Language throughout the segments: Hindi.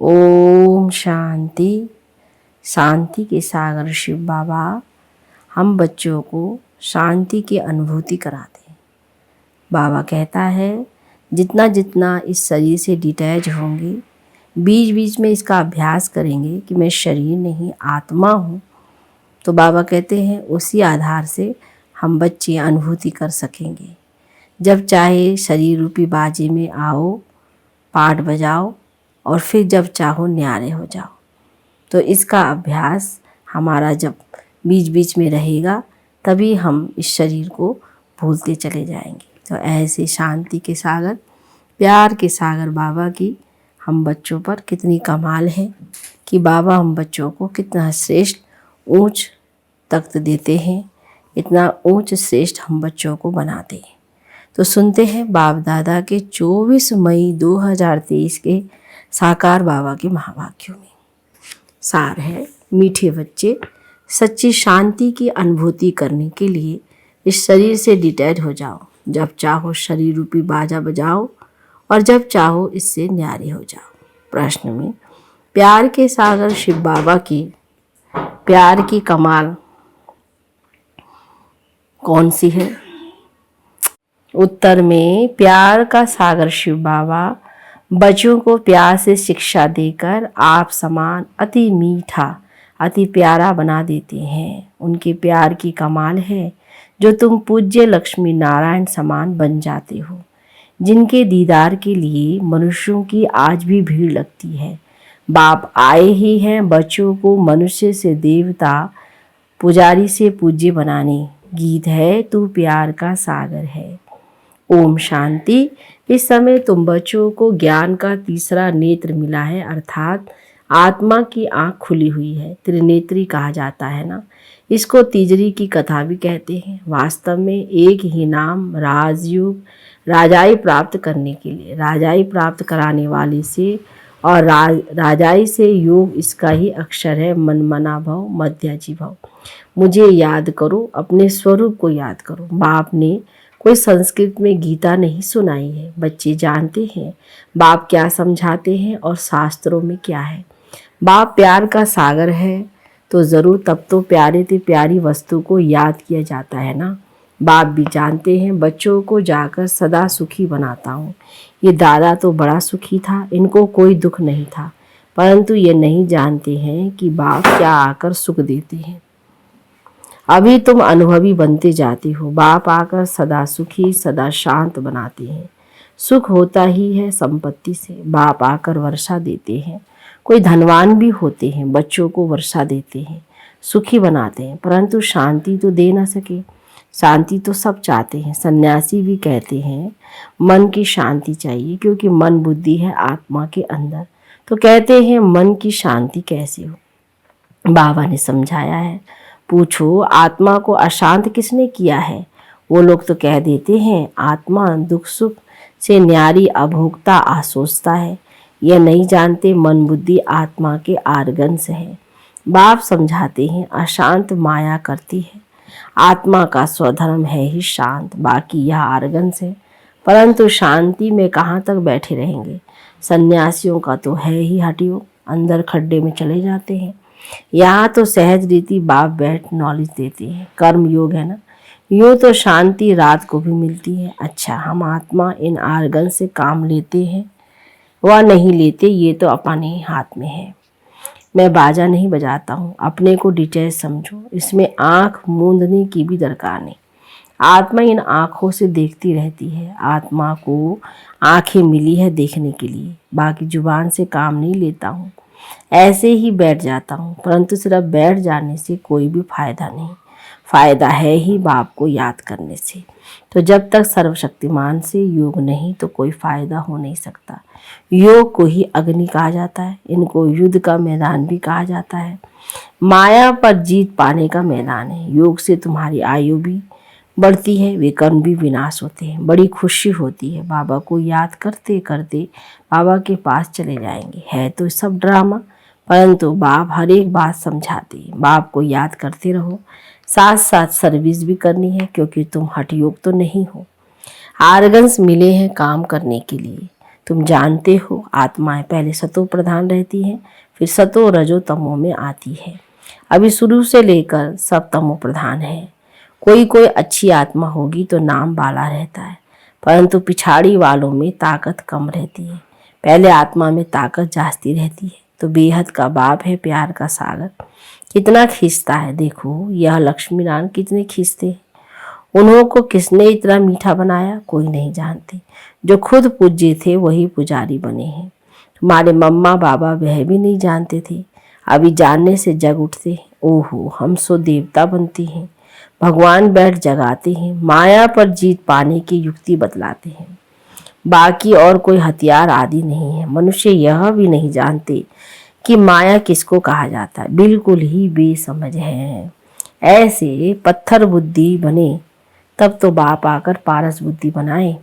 ओम शांति। शांति के सागर शिव बाबा हम बच्चों को शांति की अनुभूति कराते हैं। बाबा कहता है जितना जितना इस शरीर से डिटैच होंगे, बीच बीच में इसका अभ्यास करेंगे कि मैं शरीर नहीं आत्मा हूँ, तो बाबा कहते हैं उसी आधार से हम बच्चे अनुभूति कर सकेंगे। जब चाहे शरीर रूपी बाजे में आओ, पाठ बजाओ और फिर जब चाहो न्यारे हो जाओ। तो इसका अभ्यास हमारा जब बीच बीच में रहेगा तभी हम इस शरीर को भूलते चले जाएंगे। तो ऐसे शांति के सागर, प्यार के सागर बाबा की हम बच्चों पर कितनी कमाल है कि बाबा हम बच्चों को कितना श्रेष्ठ ऊंच तख्त देते हैं, इतना ऊंच श्रेष्ठ हम बच्चों को बनाते हैं। तो सुनते हैं बाप दादा के 24 मई 2023 के साकार बाबा के महावाक्यों में। सार है, मीठे बच्चे सच्ची शांति की अनुभूति करने के लिए इस शरीर से डिटैच हो जाओ। जब चाहो शरीर रूपी बाजा बजाओ और जब चाहो इससे न्यारे हो जाओ। प्रश्न में प्यार के सागर शिव बाबा की प्यार की कमाल कौन सी है? उत्तर में प्यार का सागर शिव बाबा बच्चों को प्यार से शिक्षा देकर आप समान अति मीठा, अति प्यारा बना देते हैं। उनके प्यार की कमाल है जो तुम पूज्य लक्ष्मी नारायण समान बन जाते हो, जिनके दीदार के लिए मनुष्यों की आज भी भीड़ लगती है। बाप आए ही हैं बच्चों को मनुष्य से देवता, पुजारी से पूज्य बनाने। गीत है तू प्यार का सागर है। ओम शांति। इस समय तुम बच्चों को ज्ञान का तीसरा नेत्र मिला है, अर्थात आत्मा की आंख खुली हुई है। त्रिनेत्री कहा जाता है ना, इसको तीजरी की कथा भी कहते हैं। वास्तव में एक ही नाम राजयोग, राजाई प्राप्त करने के लिए, राजाई प्राप्त कराने वाले से और राजाई से योग, इसका ही अक्षर है मनमना भव मध्याजी भव। मुझे याद करो, अपने स्वरूप को याद करो। बाप ने कोई संस्कृत में गीता नहीं सुनाई है। बच्चे जानते हैं बाप क्या समझाते हैं और शास्त्रों में क्या है। बाप प्यार का सागर है तो ज़रूर तब तो प्यारे से प्यारी वस्तु को याद किया जाता है ना। बाप भी जानते हैं बच्चों को जाकर सदा सुखी बनाता हूँ। ये दादा तो बड़ा सुखी था, इनको कोई दुख नहीं था, परंतु ये नहीं जानते हैं कि बाप क्या आकर सुख देते हैं। अभी तुम अनुभवी बनते जाते हो। बाप आकर सदा सुखी, सदा शांत बनाते हैं। सुख होता ही है संपत्ति से। बाप आकर वर्षा देते हैं। कोई धनवान भी होते हैं, बच्चों को वर्षा देते हैं, सुखी बनाते हैं, परंतु शांति तो दे ना सके। शांति तो सब चाहते हैं। सन्यासी भी कहते हैं मन की शांति चाहिए, क्योंकि मन बुद्धि है आत्मा के अंदर। तो कहते हैं मन की शांति कैसे हो? बाबा ने समझाया है। पूछो आत्मा को अशांत किसने किया है? वो लोग तो कह देते हैं आत्मा दुख सुख से न्यारी, अभोक्ता, आसोचता है। यह नहीं जानते मन बुद्धि आत्मा के आर्गन्स है। बाप समझाते हैं अशांत माया करती है। आत्मा का स्वधर्म है ही शांत, बाकी यह आर्गन्स है। परंतु शांति में कहाँ तक बैठे रहेंगे? सन्यासियों का तो है ही हटियो, अंदर खड्डे में चले जाते हैं। यहाँ तो सहज रीति बाप बैठ नॉलेज देते हैं। कर्म योग है ना, यूँ तो शांति रात को भी मिलती है। अच्छा, हम आत्मा इन आर्गन से काम लेते हैं व नहीं लेते, ये तो अपने हाथ में है। मैं बाजा नहीं बजाता हूँ, अपने को डिटैच समझो। इसमें आँख मूंदने की भी दरकार नहीं। आत्मा इन आँखों से देखती रहती है। आत्मा को आँखें मिली है देखने के लिए, बाकी जुबान से काम नहीं लेता हूँ। ऐसे ही बैठ जाता हूँ, परंतु सिर्फ बैठ जाने से कोई भी फायदा नहीं। फायदा है ही बाप को याद करने से। तो जब तक सर्वशक्तिमान से योग नहीं तो कोई फायदा हो नहीं सकता। योग को ही अग्नि कहा जाता है, इनको युद्ध का मैदान भी कहा जाता है। माया पर जीत पाने का मैदान है। योग से तुम्हारी आयु भी बढ़ती है, विकर्म भी विनाश होते हैं, बड़ी खुशी होती है। बाबा को याद करते करते बाबा के पास चले जाएंगे। है तो सब ड्रामा, परंतु बाप हर एक बात समझाते हैं। बाप को याद करते रहो, साथ साथ सर्विस भी करनी है, क्योंकि तुम हठ योग तो नहीं हो। आर्गन्स मिले हैं काम करने के लिए। तुम जानते हो आत्माएं पहले सतो प्रधान रहती हैं, फिर सतो रजो तमो में आती है। अभी शुरू से लेकर सब तमो प्रधान है। कोई कोई अच्छी आत्मा होगी तो नाम बाला रहता है, परंतु पिछाड़ी वालों में ताकत कम रहती है। पहले आत्मा में ताकत जास्ती रहती है। तो बेहद का बाप है प्यार का सागर, कितना खींचता है। देखो यह लक्ष्मी नारायण कितने खींचते हैं। उन्हों को किसने इतना मीठा बनाया कोई नहीं जानते। जो खुद पूज्य थे वही पुजारी बने हैं। तुम्हारे मम्मा बाबा वह भी नहीं जानते थे, अभी जानने से जग उठते हैं। ओहो हम सो देवता बनते हैं। भगवान बैठ जगाते हैं, माया पर जीत पाने की युक्ति बतलाते हैं। बाकी और कोई हथियार आदि नहीं है। मनुष्य यह भी नहीं जानते कि माया किसको कहा जाता है, बिल्कुल ही बेसमझ है। ऐसे पत्थर बुद्धि बने तब तो बाप आकर पारस बुद्धि बनाए।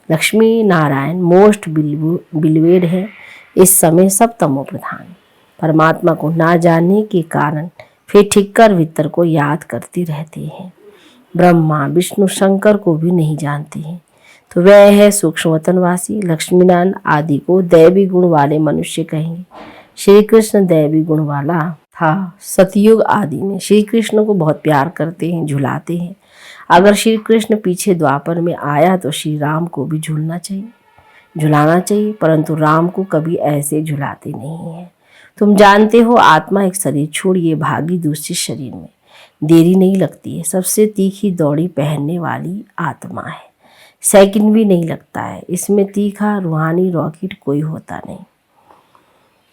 लक्ष्मी नारायण मोस्ट बिलवेड है इस समय सब तमो प्रधान। परमात्मा को ना जानने के कारण फिर ठिक्कर वित्तर को याद करते रहते हैं। ब्रह्मा विष्णु शंकर को भी नहीं जानते हैं। तो वह है सूक्ष्म वतनवासी। लक्ष्मीनारायण आदि को दैवी गुण वाले मनुष्य कहेंगे। श्री कृष्ण दैवी गुण वाला था। सतयुग आदि में श्री कृष्ण को बहुत प्यार करते हैं, झुलाते हैं। अगर श्री कृष्ण पीछे द्वापर में आया तो श्री राम को भी झूलना चाहिए, झुलाना चाहिए, परंतु राम को कभी ऐसे झुलाते नहीं है। तुम जानते हो आत्मा एक शरीर छोड़िए भागी दूसरे शरीर में, देरी नहीं लगती है। सबसे तीखी दौड़ी पहनने वाली आत्मा है, सेकंड भी नहीं लगता है। इसमें तीखा रूहानी रॉकेट कोई होता नहीं,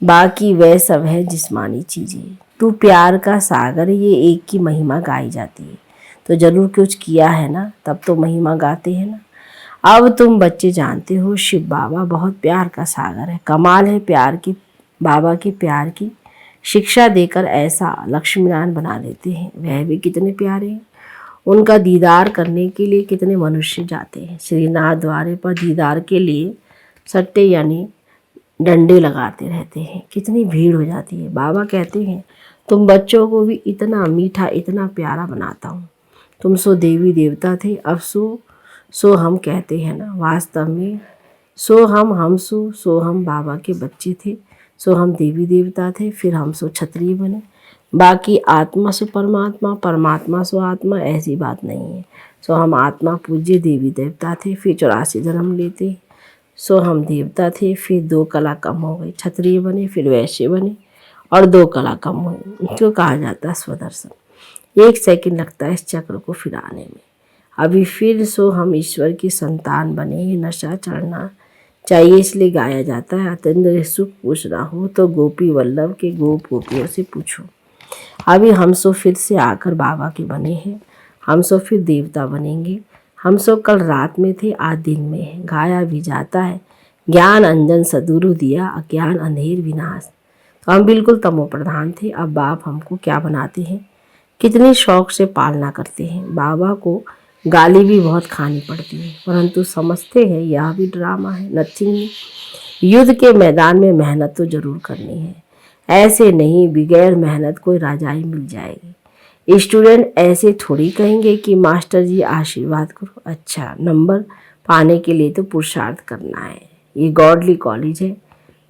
बाकी वह सब है जिस्मानी चीजें। तू प्यार का सागर, ये एक की महिमा गाई जाती है तो जरूर कुछ किया है ना, तब तो महिमा गाते हैं ना। अब तुम बच्चे जानते हो शिव बाबा बहुत प्यार का सागर है। कमाल है प्यार की, बाबा के प्यार की शिक्षा देकर ऐसा लक्ष्मीनारायण बना देते हैं। वह भी कितने प्यारे हैं। उनका दीदार करने के लिए कितने मनुष्य जाते हैं। श्रीनाथ द्वारे पर दीदार के लिए सट्टे यानी डंडे लगाते रहते हैं, कितनी भीड़ हो जाती है। बाबा कहते हैं तुम बच्चों को भी इतना मीठा इतना प्यारा बनाता हूँ। तुम सो देवी देवता थे, अब सो हम कहते हैं ना, वास्तव में सो सो हम बाबा के बच्चे थे। सो हम देवी देवता थे, फिर हम सो क्षत्रिय बने। बाकी आत्मा सो परमात्मा, परमात्मा सो आत्मा, ऐसी बात नहीं है। सो हम आत्मा पूज्य देवी देवता थे, फिर 84 जन्म लेते। सो हम देवता थे, फिर 2 कला कम हो गई, क्षत्रिय बने, फिर वैश्य बने और 2 कला कम हुई। इसको कहा जाता है स्वदर्शन। 1 सेकंड लगता है इस चक्र को फिराने में। अभी फिर सो हम ईश्वर की संतान बने। नशा चढ़ना चाहिए इसलिए गाया जाता है। अत्यंत सुख पूछना हो तो गोपी वल्लभ के गोप गोपियों से पूछो। अभी हम सो फिर से आकर बाबा के बने हैं। हम सो फिर देवता बनेंगे। हम सो कल रात में थे, आज दिन में है। गाया भी जाता है ज्ञान अंजन सदुरु दिया, अज्ञान अंधेर विनाश। तो हम बिल्कुल तमो प्रधान थे। अब बाप हमको क्या बनाते हैं, कितनी शौक से पालना करते हैं। बाबा को गाली भी बहुत खानी पड़ती है, परंतु समझते हैं यह भी ड्रामा है, नथिंग। युद्ध के मैदान में मेहनत तो जरूर करनी है, ऐसे नहीं बगैर मेहनत कोई राजाई मिल जाएगी। स्टूडेंट ऐसे थोड़ी कहेंगे कि मास्टर जी आशीर्वाद करो, अच्छा नंबर पाने के लिए तो पुरुषार्थ करना है। ये गॉडली कॉलेज है।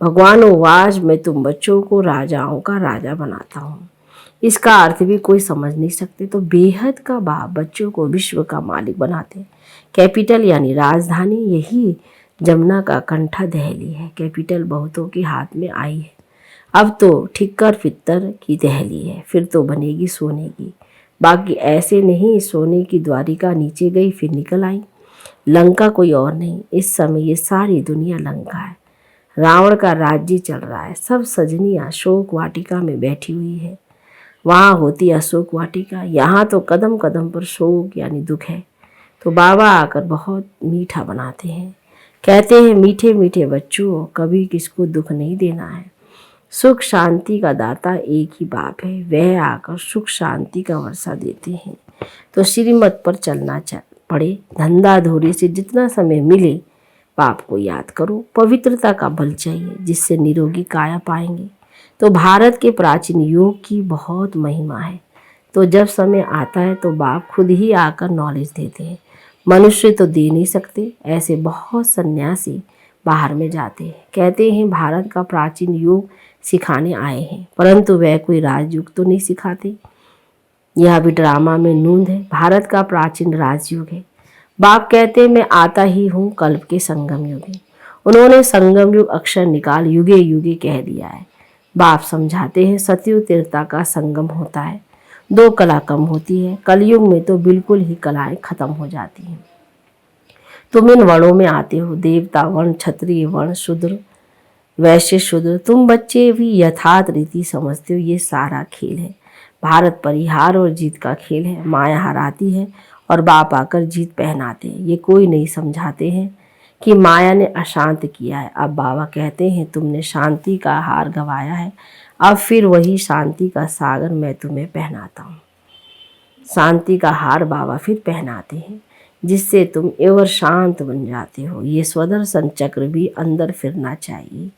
भगवान वाज मैं तुम बच्चों को राजाओं का राजा बनाता हूँ। इसका अर्थ भी कोई समझ नहीं सकते। तो बेहद का बाप बच्चों को विश्व का मालिक बनाते हैं। कैपिटल यानी राजधानी, यही जमुना का कंठा दहली है। कैपिटल बहुतों के हाथ में आई है। अब तो ठिक्कर फित्तर की दहली है, फिर तो बनेगी सोने की। बाकी ऐसे नहीं सोने की द्वारिका नीचे गई फिर निकल आई। लंका कोई और नहीं, इस समय ये सारी दुनिया लंका है। रावण का राज्य चल रहा है। सब सजनियाँ शोक वाटिका में बैठी हुई है। वहाँ होती अशोक वाटिका, यहाँ तो कदम कदम पर शोक यानी दुख है। तो बाबा आकर बहुत मीठा बनाते हैं। कहते हैं मीठे मीठे बच्चों कभी किसको दुख नहीं देना है। सुख शांति का दाता एक ही बाप है, वह आकर सुख शांति का वर्षा देते हैं। तो श्रीमत पर चलना पड़े। धंधा धोरी से जितना समय मिले बाप को याद करो। पवित्रता का बल चाहिए जिससे निरोगी काया पाएंगे। तो भारत के प्राचीन योग की बहुत महिमा है। तो जब समय आता है तो बाप खुद ही आकर नॉलेज देते हैं। मनुष्य तो दे नहीं सकते। ऐसे बहुत सन्यासी बाहर में जाते हैं। कहते हैं भारत का प्राचीन युग सिखाने आए हैं, परंतु वह कोई राजयुग तो नहीं सिखाते। यह भी ड्रामा में नूंद है। भारत का प्राचीन राजयुग है। बाप कहते हैं मैं आता ही हूँ कल्प के संगम युगे। उन्होंने संगम युग अक्षर निकाल युगे युगे कह दिया है। बाप समझाते हैं सतयुग तीर्थता का संगम होता है, 2 कला कम होती है। कलयुग में तो बिल्कुल ही कलाएं खत्म हो जाती हैं। तुम इन वर्णों में आते हो, देवता वर्ण, क्षत्रिय वर्ण, शूद्र, वैश्य शूद्र। तुम बच्चे भी यथार्थ रीति समझते हो ये सारा खेल है। भारत परिहार और जीत का खेल है। माया हराती है और बाप आकर जीत पहनाते हैं। ये कोई नहीं समझाते हैं कि माया ने अशांत किया है। अब बाबा कहते हैं तुमने शांति का हार गंवाया है, अब फिर वही शांति का सागर मैं तुम्हें पहनाता हूँ। शांति का हार बाबा फिर पहनाते हैं, जिससे तुम एवर शांत बन जाते हो। ये स्वदर्शन चक्र भी अंदर फिरना चाहिए।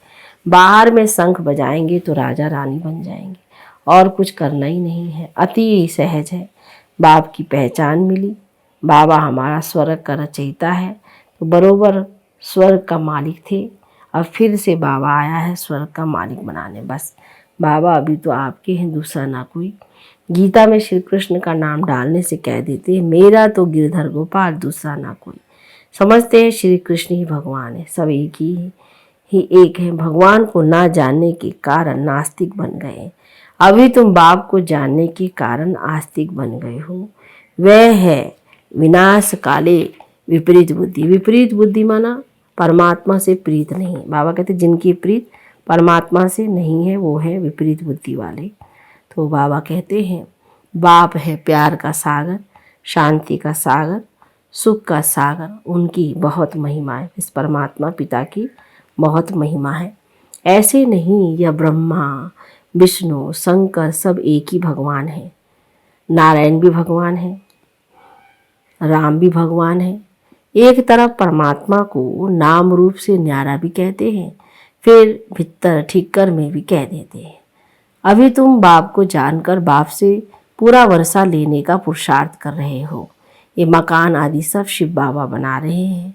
बाहर में शंख बजाएंगे तो राजा रानी बन जाएंगे, और कुछ करना ही नहीं है। अति सहज है। बाप की पहचान मिली। बाबा हमारा स्वर्ग का रचयिता है, तो बरोबर स्वर्ग का मालिक थे। अब फिर से बाबा आया है स्वर्ग का मालिक बनाने। बस बाबा अभी तो आपके हैं, दूसरा ना कोई। गीता में श्री कृष्ण का नाम डालने से कह देते हैं मेरा तो गिरधर गोपाल, दूसरा ना कोई। समझते हैं श्री कृष्ण ही भगवान है, सब एक ही एक है। भगवान को ना जानने के कारण नास्तिक बन गए। अभी तुम बाप को जानने के कारण आस्तिक बन गए हो। वह है विनाश काले विपरीत बुद्धि। विपरीत बुद्धि माना परमात्मा से प्रीत नहीं। बाबा कहते जिनकी प्रीत परमात्मा से नहीं है वो है विपरीत बुद्धि वाले। तो बाबा कहते हैं बाप है प्यार का सागर, शांति का सागर, सुख का सागर। उनकी बहुत महिमा है, इस परमात्मा पिता की बहुत महिमा है। ऐसे नहीं यह ब्रह्मा विष्णु शंकर सब एक ही भगवान है। नारायण भी भगवान है, राम भी भगवान है। एक तरफ परमात्मा को नाम रूप से न्यारा भी कहते हैं, फिर भीतर ठीकर में भी कह देते हैं। अभी तुम बाप को जानकर बाप से पूरा वर्षा लेने का पुरुषार्थ कर रहे हो। ये मकान आदि सब शिव बाबा बना रहे हैं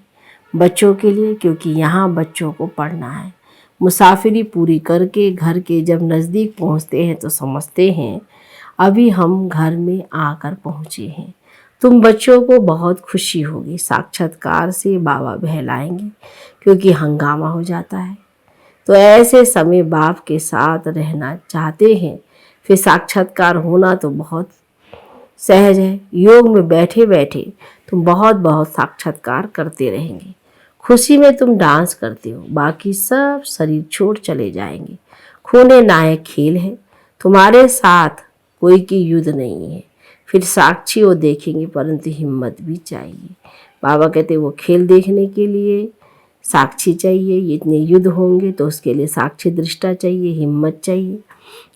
बच्चों के लिए, क्योंकि यहाँ बच्चों को पढ़ना है। मुसाफिरी पूरी करके घर के जब नज़दीक पहुँचते हैं तो समझते हैं अभी हम घर में आकर पहुँचे हैं। तुम बच्चों को बहुत खुशी होगी। साक्षात्कार से बाबा बहलाएंगे, क्योंकि हंगामा हो जाता है। तो ऐसे समय बाप के साथ रहना चाहते हैं, फिर साक्षात्कार होना तो बहुत सहज है। योग में बैठे बैठे तुम बहुत बहुत साक्षात्कार करते रहेंगे। खुशी में तुम डांस करते हो, बाकी सब शरीर छोड़ चले जाएंगे। खूने नायक खेल है, तुम्हारे साथ कोई की युद्ध नहीं है। फिर साक्षी वो देखेंगे, परंतु हिम्मत भी चाहिए। बाबा कहते वो खेल देखने के लिए साक्षी चाहिए। इतने युद्ध होंगे तो उसके लिए साक्षी दृष्टा चाहिए, हिम्मत चाहिए।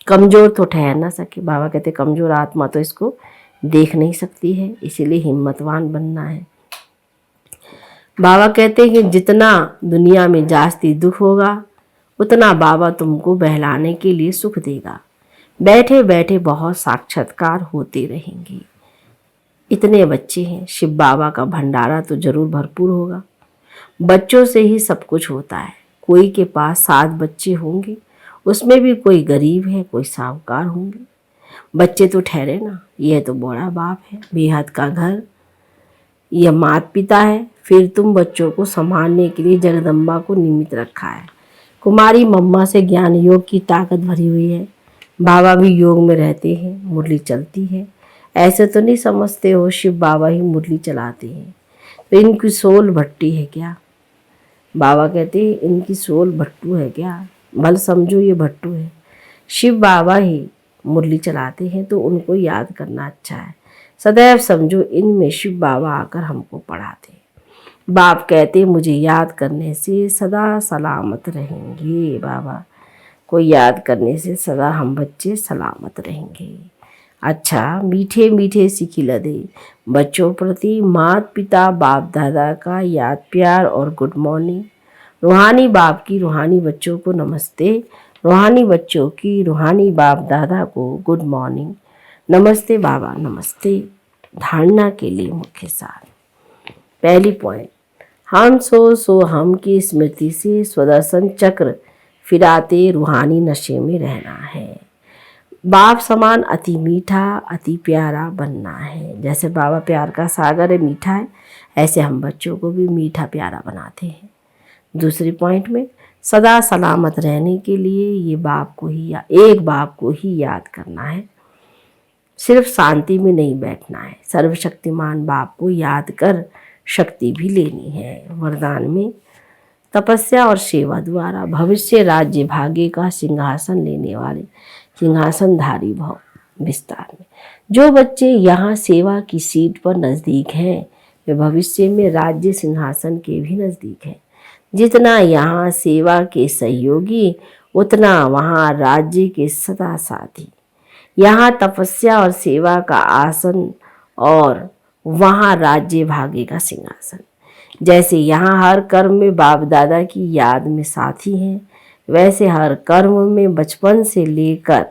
कमज़ोर तो ठहर ना सके। बाबा कहते कमज़ोर आत्मा तो इसको देख नहीं सकती है, इसीलिए हिम्मतवान बनना है। बाबा कहते हैं कि जितना दुनिया में जास्ती दुख होगा उतना बाबा तुमको बहलाने के लिए सुख देगा। बैठे बैठे बहुत साक्षात्कार होते रहेंगे। इतने बच्चे हैं, शिव बाबा का भंडारा तो जरूर भरपूर होगा। बच्चों से ही सब कुछ होता है। कोई के पास 7 बच्चे होंगे, उसमें भी कोई गरीब है, कोई साहूकार होंगे। बच्चे तो ठहरे ना, यह तो बड़ा बाप है, बेहद का घर, यह माता पिता है। फिर तुम बच्चों को संभालने के लिए जगदम्बा को निमित्त रखा है। कुमारी मम्मा से ज्ञान योग की ताकत भरी हुई है। बाबा भी योग में रहते हैं, मुरली चलती है। ऐसे तो नहीं समझते हो शिव बाबा ही मुरली चलाते हैं, तो इनकी सोल भट्टी है क्या? बाबा कहते हैं इनकी सोल भट्टू है क्या? भल समझो ये भट्टू है। शिव बाबा ही मुरली चलाते हैं, तो उनको याद करना अच्छा है। सदैव समझो इनमें शिव बाबा आकर हमको पढ़ाते हैं। बाप कहते मुझे याद करने से सदा सलामत रहेंगे। बाबा को याद करने से सदा हम बच्चे सलामत रहेंगे। अच्छा मीठे मीठे सिखिला दे बच्चों प्रति माता पिता बाप दादा का याद प्यार और गुड मॉर्निंग। रूहानी बाप की रूहानी बच्चों को नमस्ते, रूहानी बच्चों की रूहानी बाप दादा को गुड मॉर्निंग। नमस्ते बाबा नमस्ते। धारणा के लिए मुख्य सार। पहली पॉइंट, हम सो हम की स्मृति से स्वदर्शन चक्र फिराते रूहानी नशे में रहना है। बाप समान अति मीठा अति प्यारा बनना है। जैसे बाबा प्यार का सागर है, मीठा है, ऐसे हम बच्चों को भी मीठा प्यारा बनाते हैं। दूसरी पॉइंट में सदा सलामत रहने के लिए ये बाप को ही एक बाप को ही याद करना है। सिर्फ शांति में नहीं बैठना है, सर्वशक्तिमान बाप को याद कर शक्ति भी लेनी है। वरदान में तपस्या और सेवा द्वारा भविष्य राज्य भाग्य का सिंहासन लेने वाले सिंहासनधारी भव विस्तार में। जो बच्चे यहाँ सेवा की सीट पर नज़दीक हैं वे भविष्य में राज्य सिंहासन के भी नज़दीक हैं। जितना यहाँ सेवा के सहयोगी उतना वहाँ राज्य के सदा साथी। यहाँ तपस्या और सेवा का आसन और वहाँ राज्य भाग्य का सिंहासन। जैसे यहाँ हर कर्म में बाप दादा की याद में साथी हैं, वैसे हर कर्म में बचपन से लेकर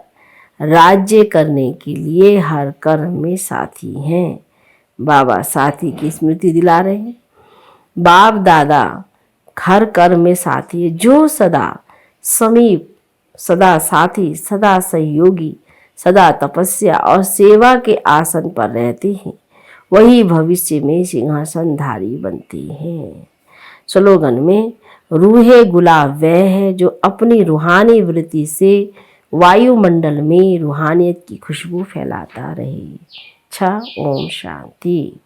राज्य करने के लिए हर कर्म में साथी हैं। बाबा साथी की स्मृति दिला रहे हैं। बाप दादा हर कर्म में साथी है। जो सदा समीप, सदा साथी, सदा सहयोगी, सदा तपस्या और सेवा के आसन पर रहते हैं, वही भविष्य में सिंहासनधारी बनते हैं। स्लोगन में रूहे गुलाब वह है जो अपनी रूहानी वृत्ति से वायुमंडल में रूहानियत की खुशबू फैलाता रहे। अच्छा, ओम शांति।